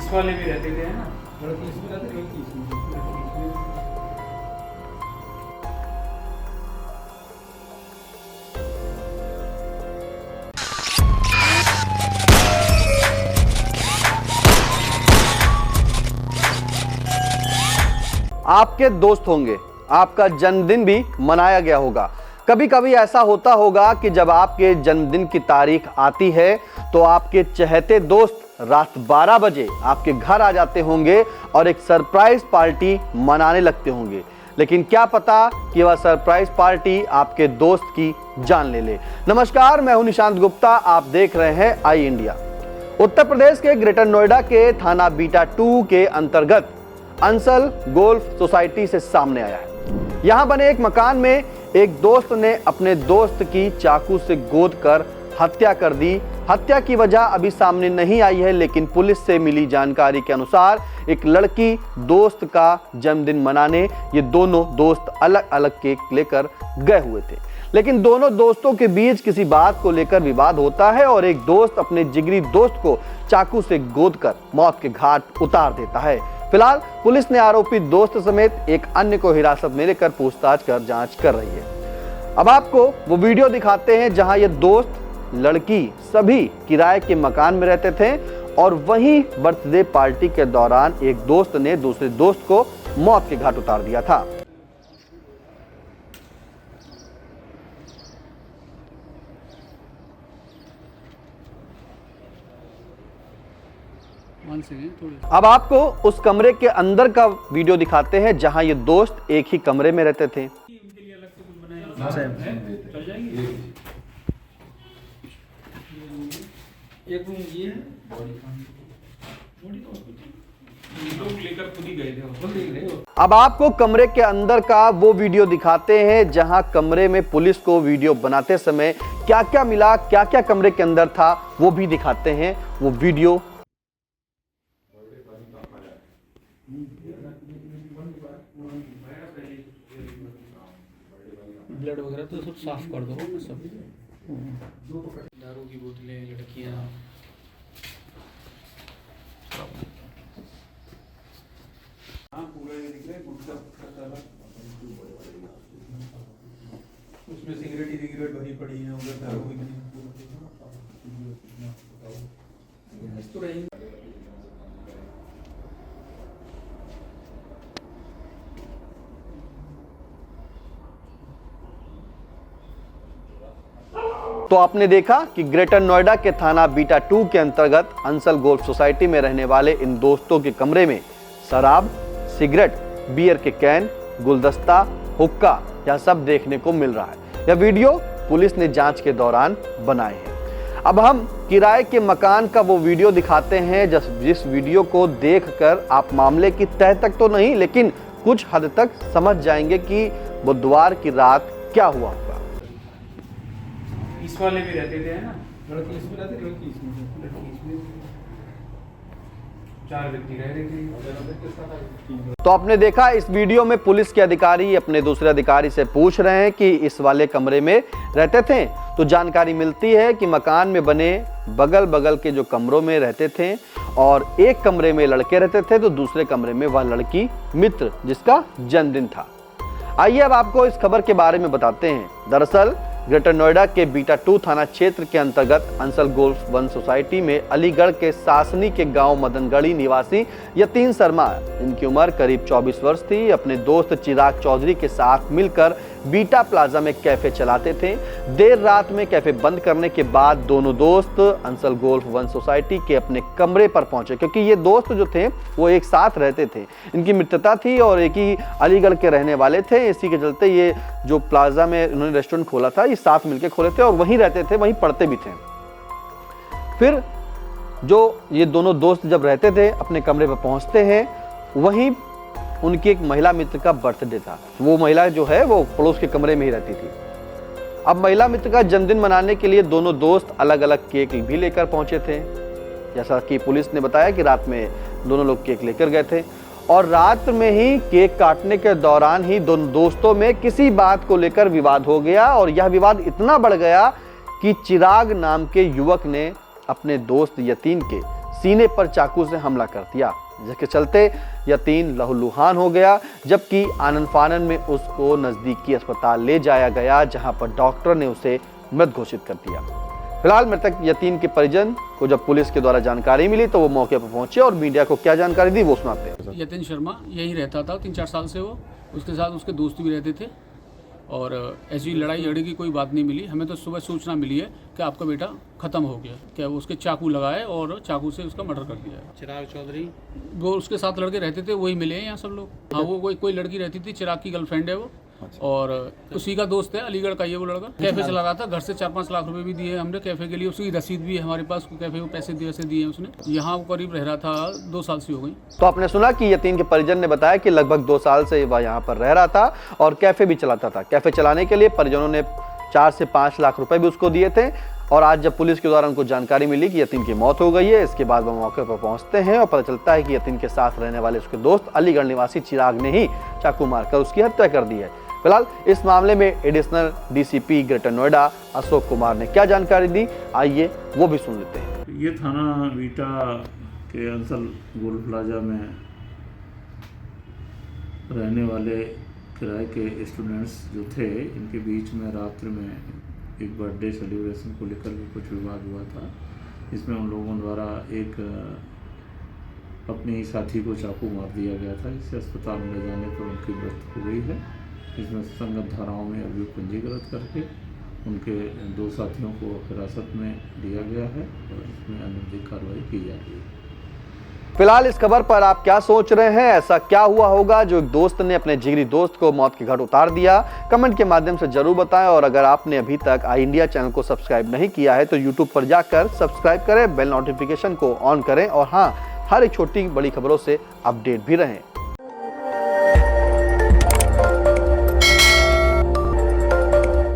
इस वाले भी रहते थे ना, लड़की इसमें रहती, लड़की इसमें। आपके दोस्त होंगे, आपका जन्मदिन भी मनाया गया होगा। कभी कभी ऐसा होता होगा कि जब आपके जन्मदिन की तारीख आती है तो आपके चहेते दोस्त रात 12 बजे आपके घर आ जाते होंगे और एक सरप्राइज पार्टी मनाने लगते होंगे। लेकिन क्या पता कि वह सरप्राइज पार्टी आपके दोस्त की जान ले ले। नमस्कार, मैं हूं निशांत गुप्ता, आप देख रहे हैं आई इंडिया। उत्तर प्रदेश के ग्रेटर नोएडा के थाना बीटा 2 के अंतर्गत अंसल गोल्फ सोसाइटी से सामने आया है। यहां बने एक मकान में एक दोस्त ने अपने दोस्त की चाकू से गोद कर हत्या कर दी। हत्या की वजह अभी सामने नहीं आई है, लेकिन पुलिस से मिली जानकारी के अनुसार एक लड़की दोस्त का जन्मदिन मनाने ये दोनों दोस्त अलग अलग केक लेकर गए हुए थे। लेकिन दोनों दोस्तों के बीच किसी बात को लेकर विवाद होता है और एक दोस्त अपने जिगरी दोस्त को चाकू से गोद कर मौत के घाट उतार देता है। फिलहाल पुलिस ने आरोपी दोस्त समेत एक अन्य को हिरासत में लेकर पूछताछ कर जांच कर रही है। अब आपको वो वीडियो दिखाते हैं जहां ये दोस्त लड़की सभी किराए के मकान में रहते थे और वहीं बर्थडे पार्टी के दौरान एक दोस्त ने दूसरे दोस्त को मौत के घाट उतार दिया था। अब आपको उस कमरे के अंदर का वीडियो दिखाते हैं जहां ये दोस्त एक ही कमरे में रहते थे। उनके लिए अलग से कुछ बनाया चल जाएंगे। एक रूम ये है, बॉडी तो लोग लेकर खुद ही गए थे, खुद ही गए। अब आपको कमरे के अंदर का वो वीडियो दिखाते हैं जहां कमरे में पुलिस को वीडियो बनाते समय क्या क्या मिला, क्या क्या कमरे के अंदर था, वो भी दिखाते हैं। वो वीडियो ब्लड वगैरह तो सब साफ कर दो सब। दारू की बोतलें, लड़कियां, हाँ पूरा ये दिख रहा है, गुटखा उसमें सिगरेट भरी पड़ी है, उधर दारू भी नहीं तो रहेंगे। तो आपने देखा कि ग्रेटर नोएडा के थाना बीटा 2 के अंतर्गत अंसल गोल्फ सोसाइटी में रहने वाले इन दोस्तों के कमरे में शराब, सिगरेट, बियर के कैन, गुलदस्ता, हुक्का यह सब देखने को मिल रहा है। यह वीडियो पुलिस ने जांच के दौरान बनाए हैं। अब हम किराए के मकान का वो वीडियो दिखाते हैं जिस वीडियो को देखकर आप मामले की तह तक तो नहीं लेकिन कुछ हद तक समझ जाएंगे कि बुधवार की रात क्या हुआ होगा। इस वाले भी रहते थे ना, लड़की इसमें रहती, लड़की इसमें। चार व्यक्ति रह रहे थे। तो आपने देखा इस वीडियो में पुलिस के अधिकारी अपने दूसरे अधिकारी से पूछ रहे हैं कि इस वाले कमरे में रहते थे, तो जानकारी मिलती है कि मकान में बने बगल बगल के जो कमरों में रहते थे और एक कमरे में लड़के रहते थे तो दूसरे कमरे में वह लड़की मित्र जिसका जन्मदिन था। आइए अब आपको इस खबर के बारे में बताते हैं। दरअसल ग्रेटर नोएडा के बीटा 2 थाना क्षेत्र के अंतर्गत अंसल गोल्फ वन सोसाइटी में अलीगढ़ के सासनी के गांव मदनगढ़ी निवासी यतीन शर्मा, इनकी उम्र करीब 24 वर्ष थी, अपने दोस्त चिराग चौधरी के साथ मिलकर बीटा प्लाजा में कैफे चलाते थे। देर रात में कैफे बंद करने के बाद दोनों दोस्त अंसल गोल्फ वन सोसाइटी के अपने कमरे पर पहुंचे, क्योंकि ये दोस्त जो थे वो एक साथ रहते थे, इनकी मित्रता थी और एक ही अलीगढ़ के रहने वाले थे। इसी के चलते ये जो प्लाजा में उन्होंने रेस्टोरेंट खोला था, ये साथ मिलकर खोले थे और वहीं रहते थे, वहीं पढ़ते भी थे। फिर जो ये दोनों दोस्त जब रहते थे अपने कमरे पर पहुंचते हैं, वहीं उनकी एक महिला मित्र का बर्थडे था। वो महिला जो है वो पड़ोस के कमरे में ही रहती थी। अब महिला मित्र का जन्मदिन मनाने के लिए दोनों दोस्त अलग अलग केक भी लेकर पहुंचे थे। जैसा कि पुलिस ने बताया कि रात में दोनों लोग केक लेकर गए थे और रात में ही केक काटने के दौरान ही दोनों दोस्तों में किसी बात को लेकर विवाद हो गया और यह विवाद इतना बढ़ गया कि चिराग नाम के युवक ने अपने दोस्त यतीन के सीने पर चाकू से हमला कर दिया, जिसके चलते यतीन लहूलुहान हो गया, जबकि आनन फानन में उसको नजदीकी अस्पताल ले जाया गया, जहां पर डॉक्टर ने उसे मृत घोषित कर दिया। फिलहाल मृतक यतीम के परिजन को जब पुलिस के द्वारा जानकारी मिली तो वो मौके पर पहुंचे और मीडिया को क्या जानकारी दी वो सुनाते हैं। यतीन शर्मा यहीं रहता था 3-4 साल से, वो उसके साथ उसके दोस्त भी रहते थे और ऐसी लड़ाई झगड़े की कोई बात नहीं मिली। हमें तो सुबह सूचना मिली है कि आपका बेटा ख़त्म हो गया, क्या वो उसके चाकू लगाए और चाकू से उसका मर्डर कर दिया है। चिराग चौधरी वो उसके साथ लड़के रहते थे, वही मिले हैं यहाँ सब लोग। हाँ, वो कोई लड़की रहती थी, चिराग की गर्लफ्रेंड है वो, और उसी का दोस्त है, अलीगढ़ का ये वो लड़का। कैफे से लगा था, घर से 4-5 लाख रुपए भी दिए हमने कैफे के लिए, उसकी रसीद भी है हमारे पास, कैफे को पैसे दिए उसने। यहाँ वो करीब रह रहा था 2 साल से हो गई। तो आपने सुना कि यतीम के परिजन ने बताया कि लगभग 2 साल से वह यहाँ पर रह रहा था और कैफे भी चलाता था। कैफे चलाने के लिए परिजनों ने 4 से 5 लाख रुपए भी उसको दिए थे और आज जब पुलिस के द्वारा उनको जानकारी मिली कि यतीम की मौत हो गई है, इसके बाद वो मौके पर पहुंचते हैं और पता चलता है कि यतीम के साथ रहने वाले उसके दोस्त अलीगढ़ निवासी चिराग ने ही चाकू मारकर उसकी हत्या कर दी है। फिलहाल इस मामले में additional DCP greater Noida Ashok Kumar ने क्या जानकारी दी, आइए वो भी सुन लेते हैं। ये थाना वीटा के अंसल गोल्ड प्लाजा में रहने वाले किराए के स्टूडेंट्स जो थे, इनके बीच में रात्रि में एक बर्थडे सेलिब्रेशन को लेकर भी कुछ विवाद हुआ था। इसमें उन लोगों द्वारा एक अपने ही साथी को चाकू मार दिया गया था, जिससे अस्पताल में ले जाने पर उनकी मृत्यु हो गई है। इसमें संगत धाराओं में अभियोग पंजीकृत करके उनके 2 साथियों को हिरासत में लिया गया है और इसमें अनुचित कार्रवाई की जा रही है। फिलहाल इस खबर पर आप क्या सोच रहे हैं? ऐसा क्या हुआ होगा जो एक दोस्त ने अपने जिगरी दोस्त को मौत के घाट उतार दिया? कमेंट के माध्यम से जरूर बताएं और अगर आपने अभी तक आई इंडिया चैनल को सब्सक्राइब नहीं किया है तो यूट्यूब पर जाकर सब्सक्राइब करें, बेल नोटिफिकेशन को ऑन करें और हाँ, हर एक छोटी बड़ी खबरों से अपडेट भी रहें।